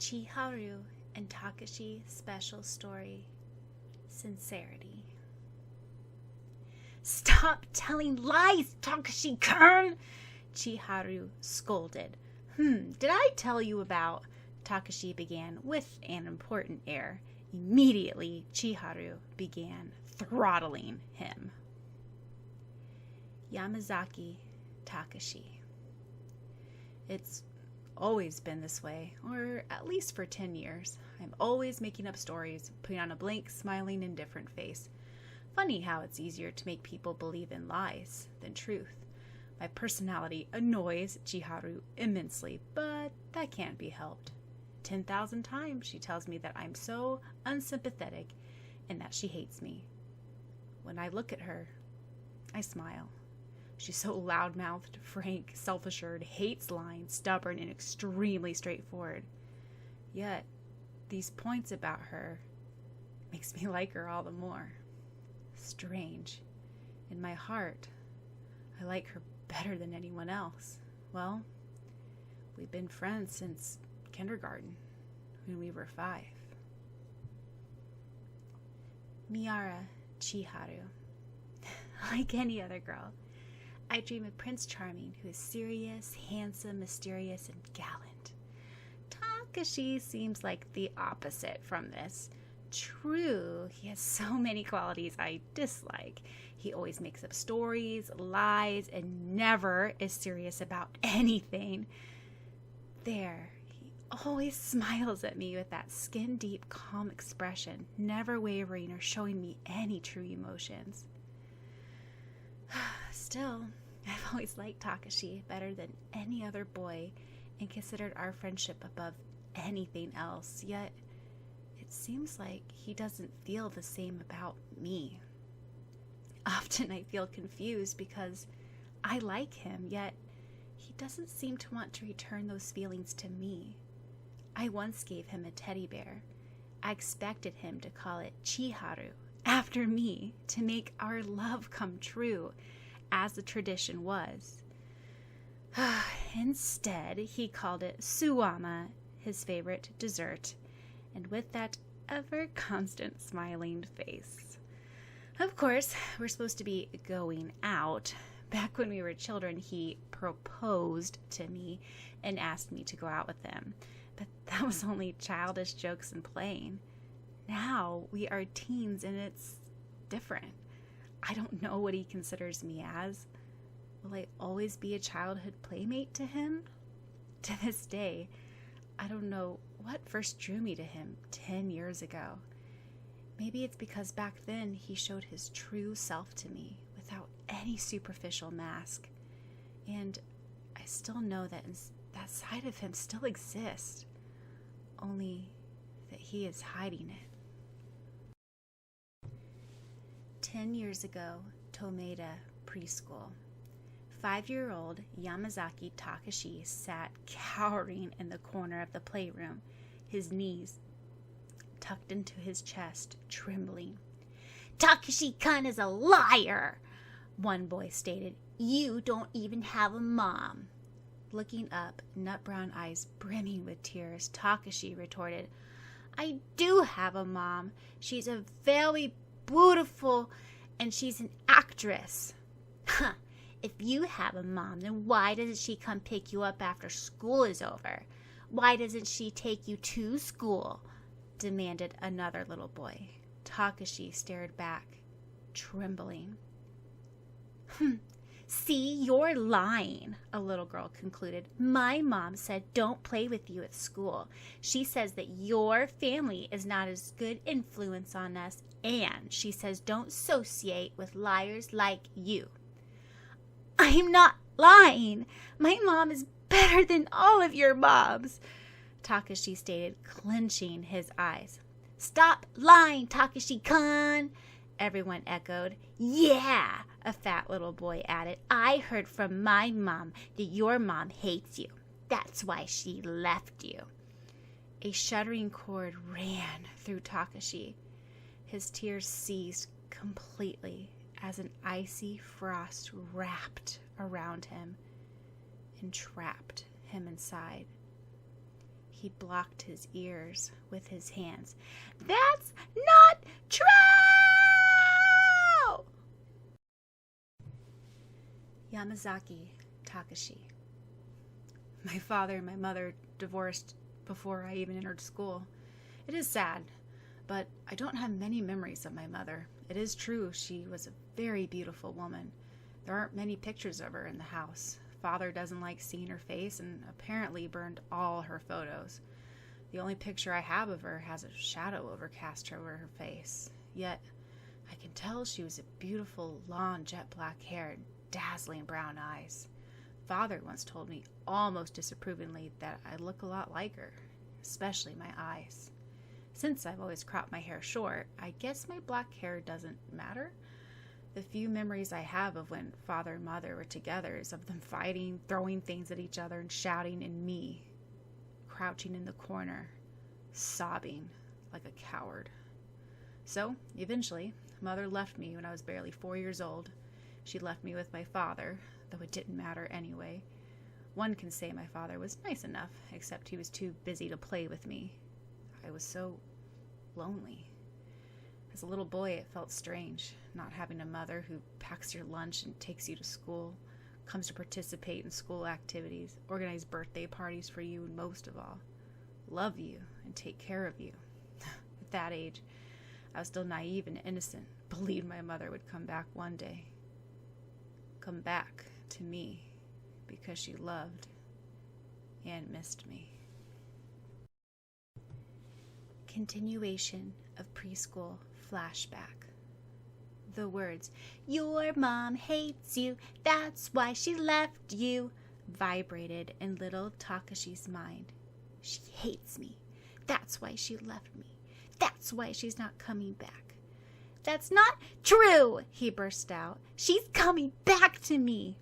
Chiharu and Takashi special story, Sincerity. "Stop telling lies, Takashi-kun!" Chiharu scolded. Did I tell you about?" Takashi began with an important air. Immediately, Chiharu began throttling him. Yamazaki Takashi. "It's always been this way, or at least for 10 years. I'm always making up stories, putting on a blank, smiling, indifferent face. Funny how it's easier to make people believe in lies than truth. My personality annoys Chiharu immensely, but that can't be helped. 10,000 times she tells me that I'm so unsympathetic and that she hates me. When I look at her, I smile. She's so loud-mouthed, frank, self-assured, hates lying, stubborn, and extremely straightforward. Yet, these points about her makes me like her all the more. Strange. In my heart, I like her better than anyone else. Well, we've been friends since kindergarten, when we were 5. Miara Chiharu. Like any other girl, I dream of Prince Charming, who is serious, handsome, mysterious, and gallant. Takashi seems like the opposite from this. True, he has so many qualities I dislike. He always makes up stories, lies, and never is serious about anything. There, he always smiles at me with that skin-deep, calm expression, never wavering or showing me any true emotions. Still, I've always liked Takashi better than any other boy and considered our friendship above anything else, yet it seems like he doesn't feel the same about me. Often I feel confused because I like him, yet he doesn't seem to want to return those feelings to me. I once gave him a teddy bear. I expected him to call it Chiharu after me to make our love come true, as the tradition was. Instead, he called it suwama, his favorite dessert, and with that ever-constant smiling face. Of course, we're supposed to be going out. Back when we were children, he proposed to me and asked me to go out with him. But that was only childish jokes and playing. Now we are teens and it's different. I don't know what he considers me as. Will I always be a childhood playmate to him? To this day, I don't know what first drew me to him 10 years ago. Maybe it's because back then he showed his true self to me without any superficial mask. And I still know that that side of him still exists, only that he is hiding it. 10 years ago, Tomeda Preschool. 5-year-old Yamazaki Takashi sat cowering in the corner of the playroom, his knees tucked into his chest, trembling. "Takashi-kun is a liar," one boy stated. "You don't even have a mom." Looking up, nut-brown eyes brimming with tears, Takashi retorted, "I do have a mom. She's a very beautiful, and she's an actress." "Huh. If you have a mom, then why doesn't she come pick you up after school is over? Why doesn't she take you to school?" demanded another little boy. Takashi stared back, trembling. "See, you're lying," a little girl concluded. "My mom said don't play with you at school. She says that your family is not as good influence on us, and she says don't associate with liars like you." "I'm not lying. My mom is better than all of your moms," Takashi stated, clenching his eyes. "Stop lying, Takashi-kun," everyone echoed. "Yeah," a fat little boy added. "I heard from my mom that your mom hates you. That's why she left you." A shuddering chord ran through Takashi. His tears ceased completely as an icy frost wrapped around him and trapped him inside. He blocked his ears with his hands. That's not true! Yamazaki Takashi. My father and my mother divorced before I even entered school. It is sad, but I don't have many memories of my mother. It is true she was a very beautiful woman. There aren't many pictures of her in the house. Father doesn't like seeing her face and apparently burned all her photos. The only picture I have of her has a shadow overcast over her face. Yet, I can tell she was a beautiful, long, jet black hair and dazzling brown eyes. Father once told me, almost disapprovingly, that I look a lot like her, especially my eyes. Since I've always cropped my hair short, I guess my black hair doesn't matter. The few memories I have of when father and mother were together is of them fighting, throwing things at each other, and shouting, and me crouching in the corner, sobbing like a coward. So, eventually, mother left me when I was barely 4 years old. She left me with my father, though it didn't matter anyway. One can say my father was nice enough, except he was too busy to play with me. I was so lonely. As a little boy, it felt strange, not having a mother who packs your lunch and takes you to school, comes to participate in school activities, organize birthday parties for you, and most of all, love you and take care of you. At that age, I was still naive and innocent, believed my mother would come back one day. Come back to me because she loved and missed me. Continuation of preschool flashback. The words, "Your mom hates you, that's why she left you," vibrated in little Takashi's mind. She hates me. That's why she left me. That's why she's not coming back. That's not true, he burst out. She's coming back to me.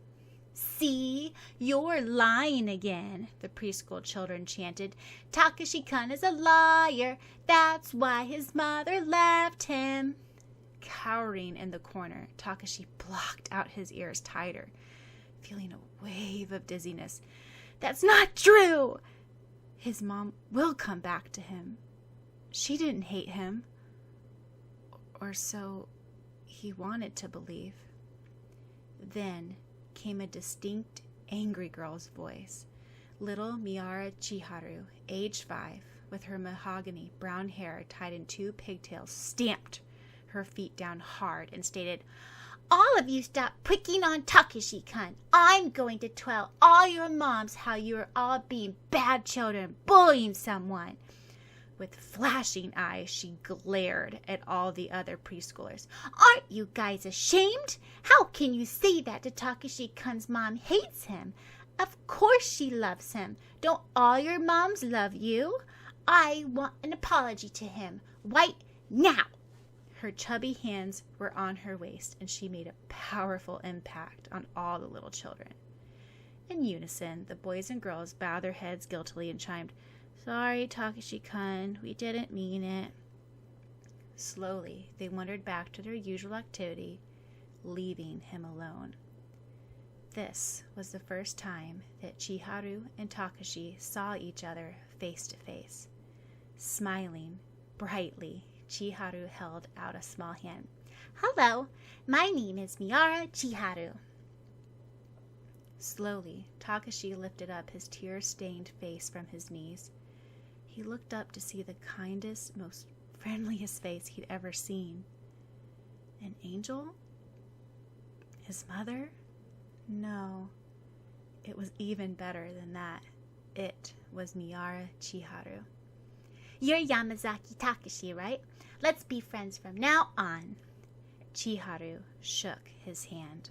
See, you're lying again, the preschool children chanted. Takashi-kun is a liar. That's why his mother left him. Cowering in the corner, Takashi blocked out his ears tighter, feeling a wave of dizziness. That's not true! His mom will come back to him. She didn't hate him. Or so he wanted to believe. Then came a distinct, angry girl's voice. Little Miara Chiharu, age 5, with her mahogany brown hair tied in 2 pigtails, stamped her feet down hard and stated, "All of you stop pricking on Takashi-kun. I'm going to tell all your moms how you are all being bad children, bullying someone." With flashing eyes, she glared at all the other preschoolers. "Aren't you guys ashamed? How can you say that to Takashi-kun's mom hates him? Of course she loves him. Don't all your moms love you? I want an apology to him right now." Her chubby hands were on her waist, and she made a powerful impact on all the little children. In unison, the boys and girls bowed their heads guiltily and chimed, "Sorry, Takashi-kun, we didn't mean it." Slowly, they wandered back to their usual activity, leaving him alone. This was the first time that Chiharu and Takashi saw each other face to face. Smiling brightly, Chiharu held out a small hand. "Hello, my name is Miara Chiharu." Slowly, Takashi lifted up his tear-stained face from his knees. He looked up to see the kindest, most friendliest face he'd ever seen. An angel? His mother? No. It was even better than that. It was Miara Chiharu. "You're Yamazaki Takashi, right? Let's be friends from now on." Chiharu shook his hand.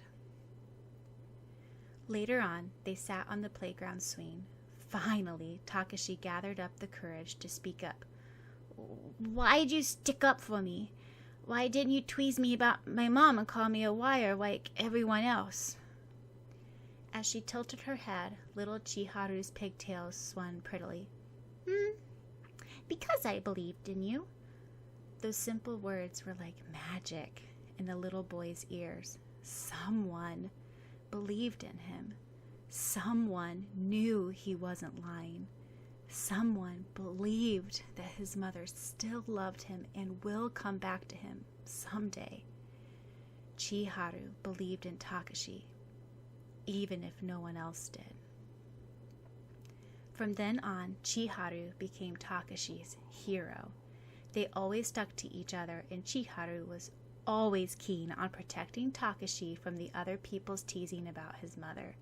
Later on, they sat on the playground swing. Finally, Takashi gathered up the courage to speak up. "Why'd you stick up for me? Why didn't you tweeze me about my mom and call me a liar like everyone else?" As she tilted her head, little Chiharu's pigtails swung prettily. "Because I believed in you." Those simple words were like magic in the little boy's ears. Someone believed in him. Someone knew he wasn't lying. Someone believed that his mother still loved him and will come back to him someday. Chiharu believed in Takashi, even if no one else did. From then on, Chiharu became Takashi's hero. They always stuck to each other, and Chiharu was always keen on protecting Takashi from the other people's teasing about his mother.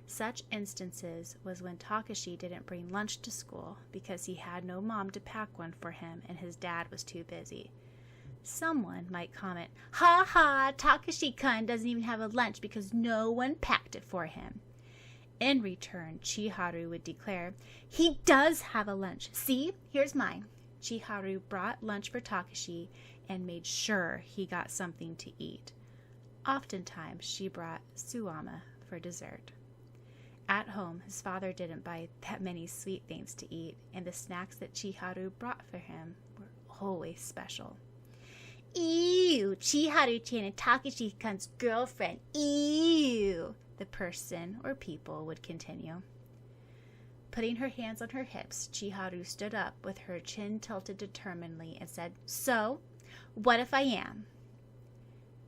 Such instances was when Takashi didn't bring lunch to school because he had no mom to pack one for him and his dad was too busy. Someone might comment, "Ha ha, Takashi-kun doesn't even have a lunch because no one packed it for him." In return, Chiharu would declare, "He does have a lunch. See, here's mine." Chiharu brought lunch for Takashi and made sure he got something to eat. Oftentimes, she brought suama for dessert. At home, his father didn't buy that many sweet things to eat, and the snacks that Chiharu brought for him were always special. "Ew, Chiharu-chan and Takashi-kun's girlfriend. Ew," the person or people would continue. Putting her hands on her hips, Chiharu stood up with her chin tilted determinedly and said, "So, what if I am?"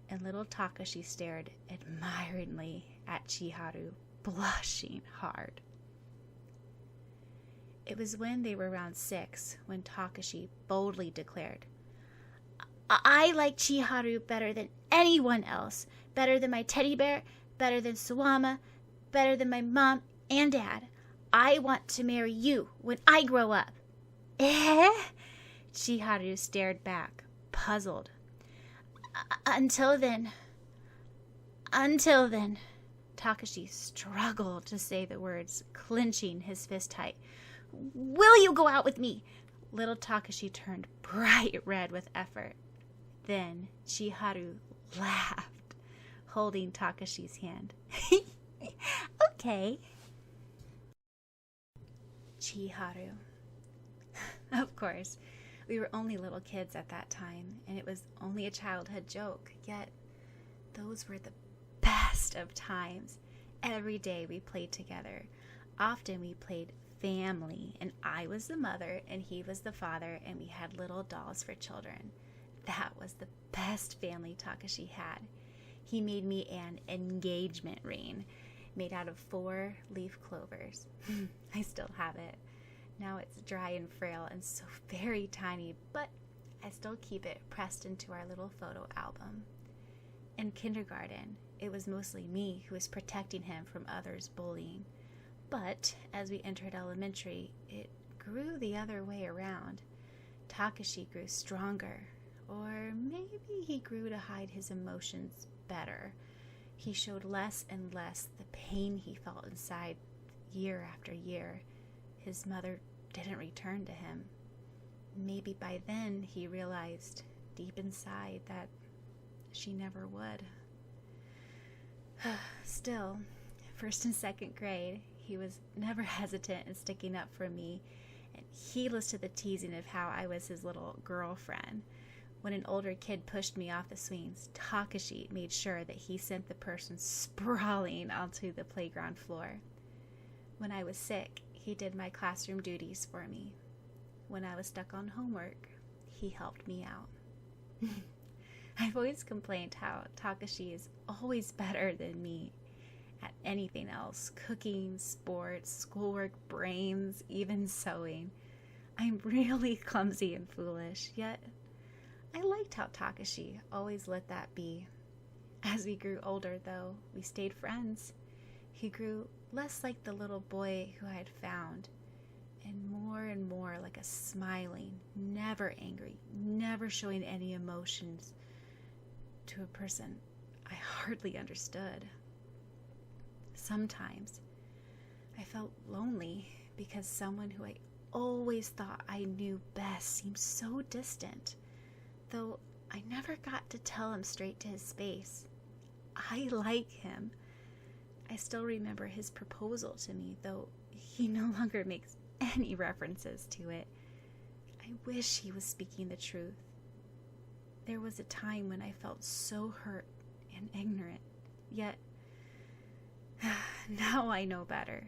And little Takashi stared admiringly at Chiharu, blushing hard. It was when they were around 6 when Takashi boldly declared, "I like Chiharu better than anyone else, better than my teddy bear, better than Suama, better than my mom and dad. I want to marry you when I grow up." Eh? Chiharu stared back, puzzled. Until then, Takashi struggled to say the words, clenching his fist tight. "Will you go out with me?" Little Takashi turned bright red with effort. Then Chiharu laughed, holding Takashi's hand. "Okay." Chiharu. Of course, we were only little kids at that time, and it was only a childhood joke, yet those were the best of times. Every day we played together. Often we played family, and I was the mother and he was the father, and we had little dolls for children. That was the best family Takashi had. He made me an engagement ring made out of 4 leaf clovers. I still have it. Now it's dry and frail and so very tiny, but I still keep it pressed into our little photo album. In kindergarten, it was mostly me who was protecting him from others' bullying. But as we entered elementary, it grew the other way around. Takashi grew stronger, or maybe he grew to hide his emotions better. He showed less and less the pain he felt inside year after year. His mother didn't return to him. Maybe by then he realized deep inside that she never would. Still, 1st and 2nd grade, he was never hesitant in sticking up for me, and heedless to the teasing of how I was his little girlfriend. When an older kid pushed me off the swings, Takashi made sure that he sent the person sprawling onto the playground floor. When I was sick, he did my classroom duties for me. When I was stuck on homework, he helped me out. I've always complained how Takashi is always better than me at anything else: cooking, sports, schoolwork, brains, even sewing. I'm really clumsy and foolish, yet I liked how Takashi always let that be. As we grew older, though, we stayed friends. He grew less like the little boy who I had found, and more like a smiling, never angry, never showing any emotions to a person I hardly understood. Sometimes I felt lonely because someone who I always thought I knew best seemed so distant, though I never got to tell him straight to his face. I like him. I still remember his proposal to me, though he no longer makes any references to it. I wish he was speaking the truth. There was a time when I felt so hurt and ignorant, yet now I know better.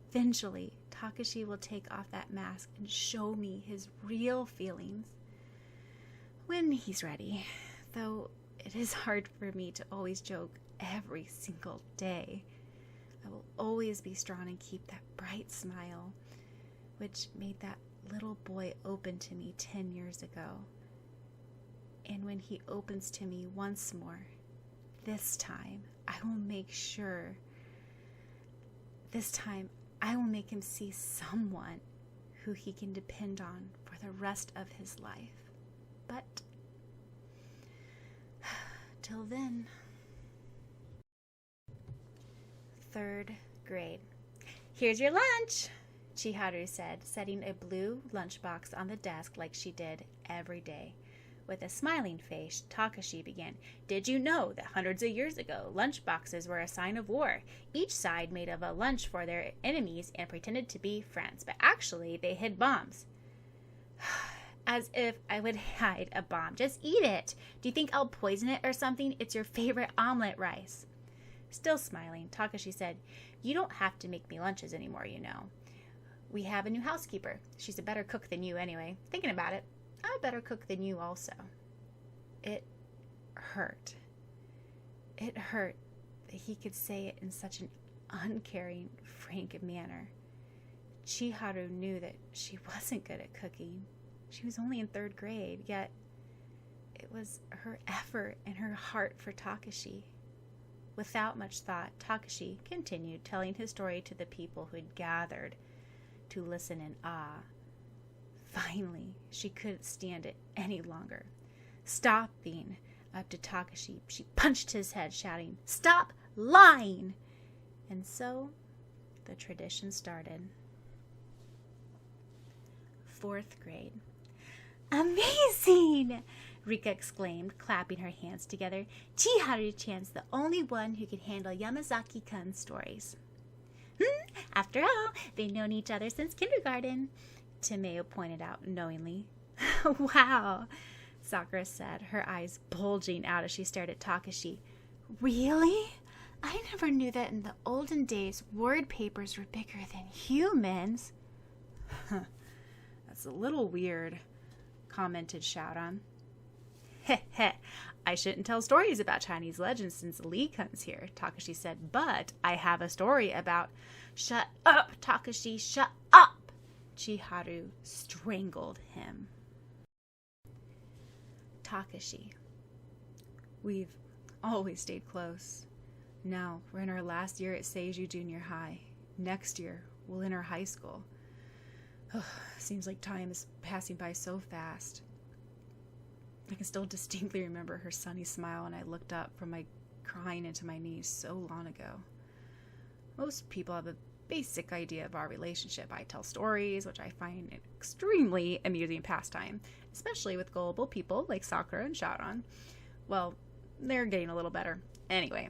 Eventually, Takashi will take off that mask and show me his real feelings when he's ready, though it is hard for me to always joke every single day. I will always be strong and keep that bright smile, which made that little boy open to me 10 years ago. And when he opens to me once more, this time I will make him see someone who he can depend on for the rest of his life. But till then. 3rd grade. "Here's your lunch," Chiharu said, setting a blue lunchbox on the desk like she did every day. With a smiling face, Takashi began. "Did you know that hundreds of years ago, lunchboxes were a sign of war? Each side made of a lunch for their enemies and pretended to be friends, but actually they hid bombs." "As if I would hide a bomb. Just eat it. Do you think I'll poison it or something? It's your favorite omelet rice." Still smiling, Takashi said, "You don't have to make me lunches anymore, you know. We have a new housekeeper. She's a better cook than you anyway. Thinking about it, I'm a better cook than you also." It hurt. It hurt that he could say it in such an uncaring, frank manner. Chiharu knew that she wasn't good at cooking. She was only in 3rd grade, yet it was her effort and her heart for Takashi. Without much thought, Takashi continued telling his story to the people who had gathered to listen in awe. Finally, she couldn't stand it any longer. Stopping up to Takashi, she punched his head, shouting, "Stop lying!" And so the tradition started. 4th grade. "Amazing!" Rika exclaimed, clapping her hands together. "Chiharu-chan's the only one who can handle Yamazaki-kun's stories." "After all, they've known each other since kindergarten," Timeo pointed out knowingly. "Wow," Sakura said, her eyes bulging out as she stared at Takashi. "Really? I never knew that in the olden days word papers were bigger than humans." "That's a little weird," commented Syaoran. "Heh, I shouldn't tell stories about Chinese legends since Lee-kun's here," Takashi said, "but I have a story about—" "Shut up, Takashi, shut up!" Chiharu strangled him. Takashi. "We've always stayed close. Now we're in our last year at Seiju Junior High. Next year we'll enter high school. Seems like time is passing by so fast." I can still distinctly remember her sunny smile when I looked up from my crying into my knees so long ago. Most people have a basic idea of our relationship. I tell stories, which I find an extremely amusing pastime, especially with gullible people like Sakura and Syaoran. Well, they're getting a little better. Anyway,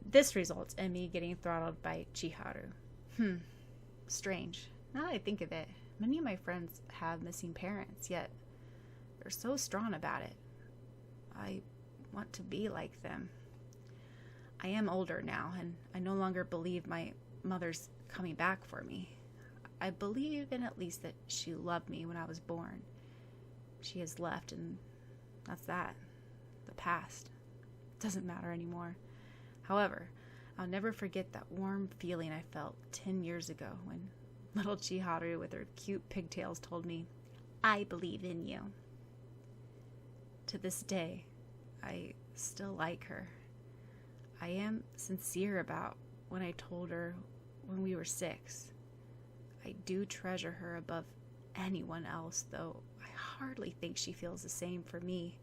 this results in me getting throttled by Chiharu. Strange. Now that I think of it, many of my friends have missing parents, yet they're so strong about it. I want to be like them. I am older now, and I no longer believe my mother's coming back for me. I believe in at least that she loved me when I was born. She has left, and that's that. The past. It doesn't matter anymore. However, I'll never forget that warm feeling I felt 10 years ago when little Chiharu with her cute pigtails told me, "I believe in you." To this day, I still like her. I am sincere about when I told her when we were 6. I do treasure her above anyone else, though I hardly think she feels the same for me.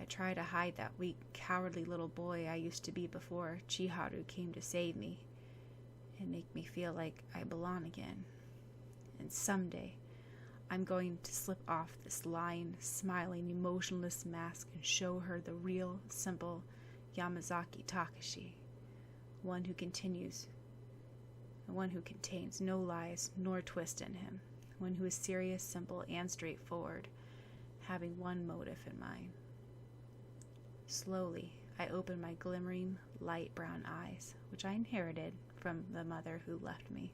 I try to hide that weak, cowardly little boy I used to be before Chiharu came to save me and make me feel like I belong again. And someday, I'm going to slip off this lying, smiling, emotionless mask and show her the real, simple Yamazaki Takashi. One who contains no lies nor twist in him. One who is serious, simple, and straightforward, having one motive in mind. Slowly, I opened my glimmering, light brown eyes, which I inherited from the mother who left me.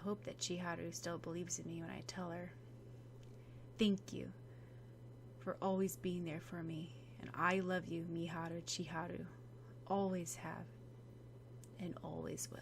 hope that Chiharu still believes in me when I tell her. Thank you for always being there for me, and I love you, Miharu Chiharu. Always have, and always will.